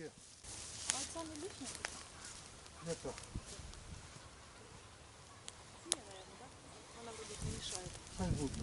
вообще. А это самый лишний? Это. Не, наверное, да? Она вроде не мешает. Хай будет.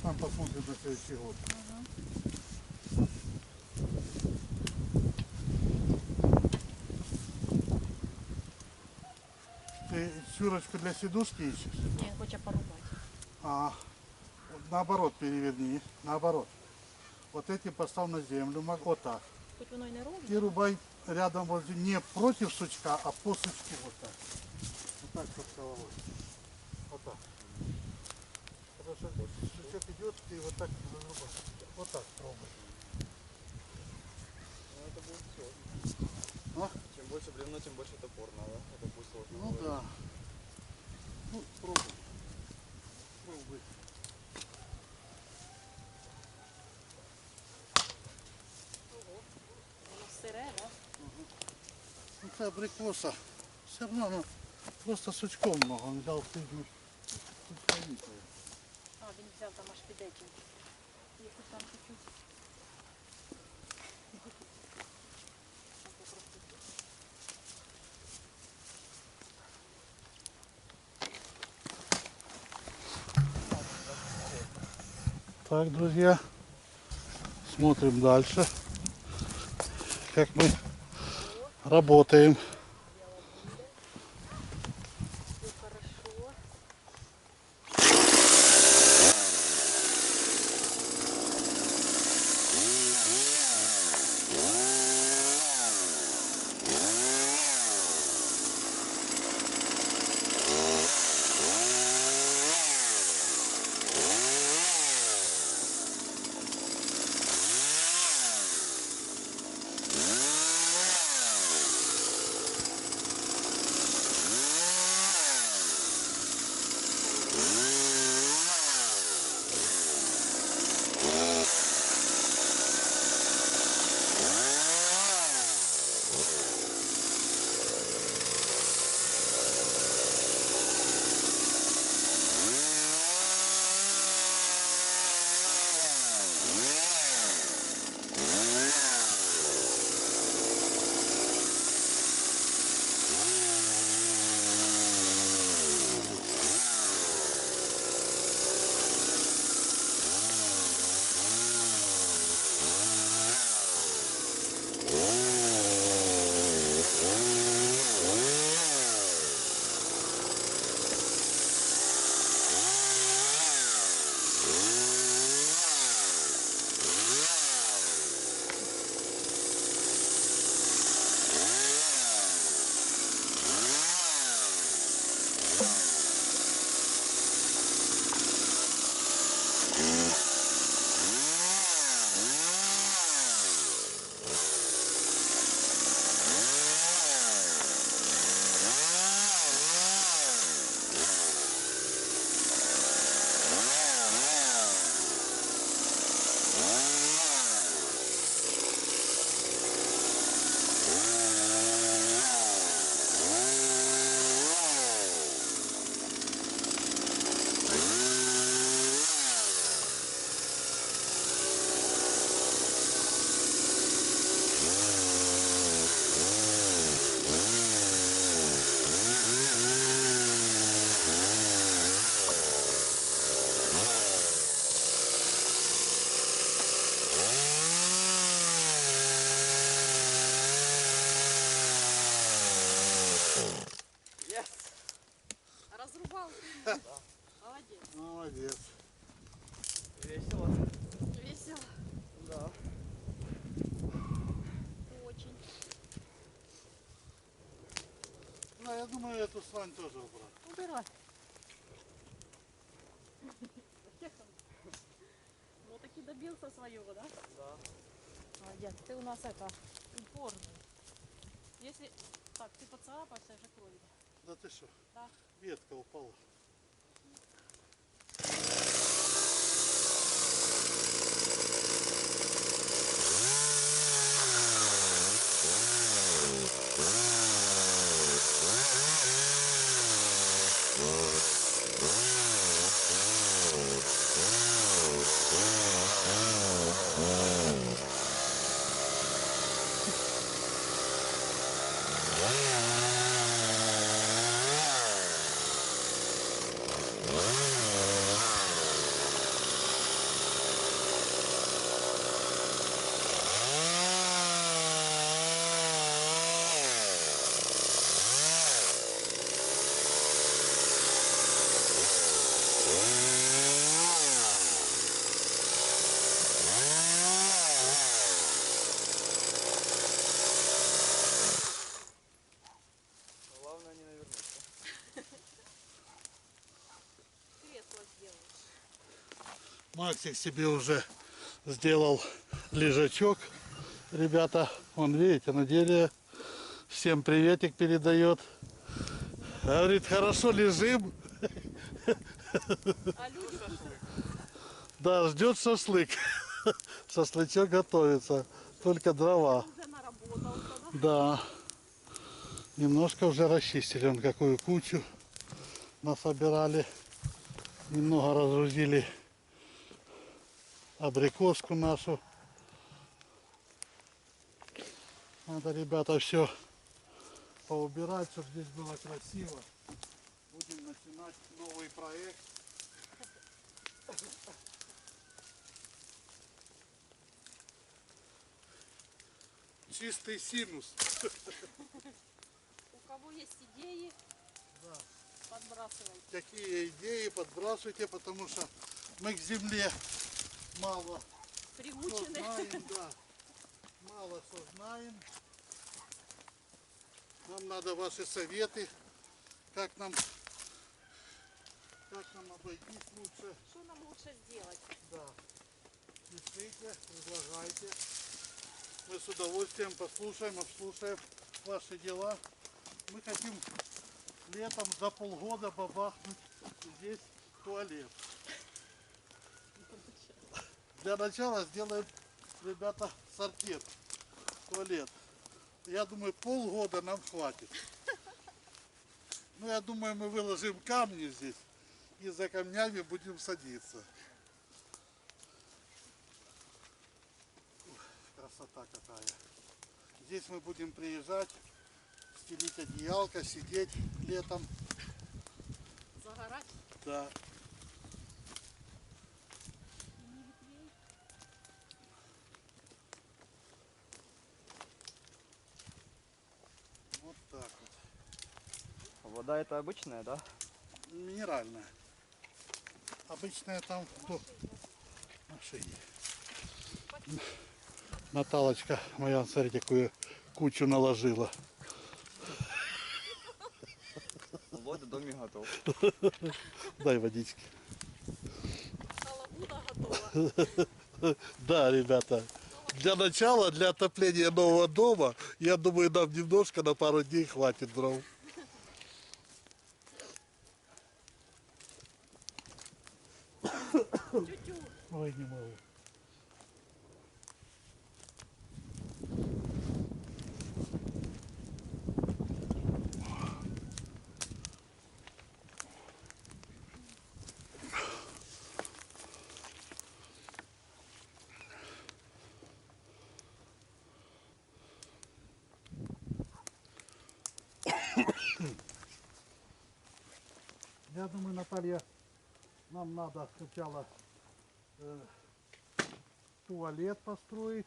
Там посмотрим на следующий год. Ты сюрочку для сидушки ищешь? Не, хочет порубать. А, наоборот переверни. Наоборот. Вот эти поставь на землю. Вот так. Хоть воно и не ровно. И рубай рядом возле, не против сучка, а по сучку вот так. Вот так под головой. Вот так. Потому что сучок идет, ты вот так разрубаешь. Вот так пробуй. Ну это будет сложно. А? Чем больше длина, тем больше топор надо. Это будет сложно. Ну да. Ну, пробуй. Пробуй. Воно сире, да? Ну це абрикоса. Все равно ну, просто сучком много. Он взял тиждень. А, він взяв там аж під этим. Якщо там чуть-чуть. Так, друзья, смотрим дальше, как мы работаем. Все хорошо. Разрубал. Молодец. Молодец. Весело. Весело. Да. Очень. Ну, я думаю, эту слань тоже убрать. Убирай. Ну таки добился своего, да? Да. Молодец. Ты у нас это упорный. Если так, ты поцарапаешься, же кровь. Да ты что? Да. Ветка упала. Максик себе уже сделал лежачок. Ребята, вон видите, на деле всем приветик передает. Говорит, хорошо лежим. А люди Да, ждет шашлык. Шашлычок готовится. Только дрова. уже наработался, да? Да. Немножко уже расчистили. Вон какую кучу насобирали. Немного разгрузили абрикоску нашу. Надо, ребята, все поубирать, чтобы здесь было красиво. Будем начинать новый проект. Чистый синус. У кого есть идеи, Да. подбрасывайте. Такие идеи подбрасывайте, потому что мы к земле мало что Приучены. знаем, да. Мало что знаем. Нам надо ваши советы, как нам обойтись лучше. Что нам лучше сделать? Да. Пишите, предлагайте. Мы с удовольствием послушаем, обслушаем ваши дела. Мы хотим летом за полгода бабахнуть здесь туалет. Для начала сделаем, ребята, соркет, туалет. Я думаю, полгода нам хватит. Ну, я думаю, мы выложим камни здесь и за камнями будем садиться. Красота какая. Здесь мы будем приезжать, стелить одеялко, сидеть летом. Загорать? Да. И не ветвей. Вот так вот. Вода это обычная, да? Минеральная. Обычная там в машине. Наталочка моя, смотрите, какую кучу наложила. Вот и домик готов. Дай водички. Халабуда готова. Да, ребята. Для начала, для отопления нового дома, я думаю, нам немножко на пару дней хватит дров. Тю-тю. Ой, не могу. Я думаю, Наталья, нам надо сначала туалет построить,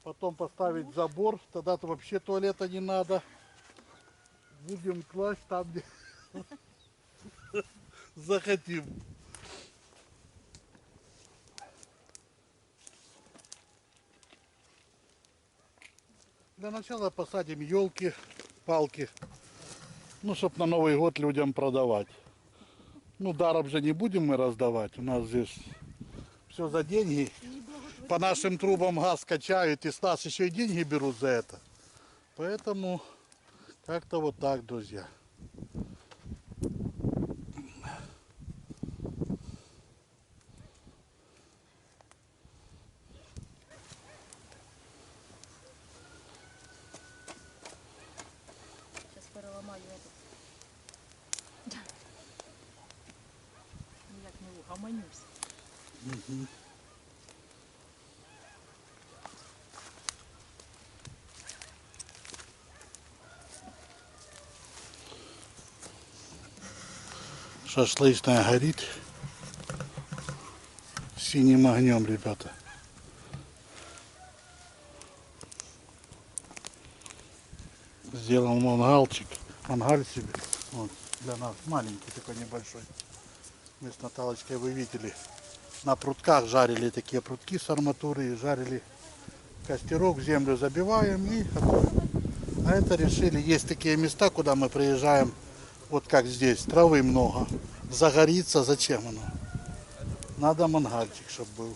потом поставить забор, тогда-то вообще туалета не надо. Будем класть там, где захотим. Для начала посадим елки, палки, ну, чтобы на Новый год людям продавать. Ну, даром же не будем мы раздавать, у нас здесь все за деньги. По нашим трубам газ качают, и с нас еще и деньги берут за это. Поэтому как-то вот так, друзья. Сейчас переламаю эту. Ніяк не угомонюсь. Шашлычная горит синим огнем, ребята. Сделал мангалчик, мангаль себе. Вот, для нас маленький такой небольшой. Мы с Наталочкой, вы видели, на прутках жарили такие прутки с арматуры, и жарили костерок, в землю забиваем и готовим. А это решили, есть такие места, куда мы приезжаем, вот как здесь, травы много. Загорится, зачем оно? надо мангальчик, чтобы был.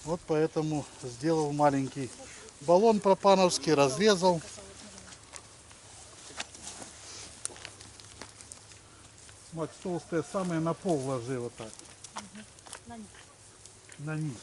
Вот поэтому сделал маленький баллон пропановский, разрезал. Макс, толстые самые на пол ложи вот так. На них. На низ.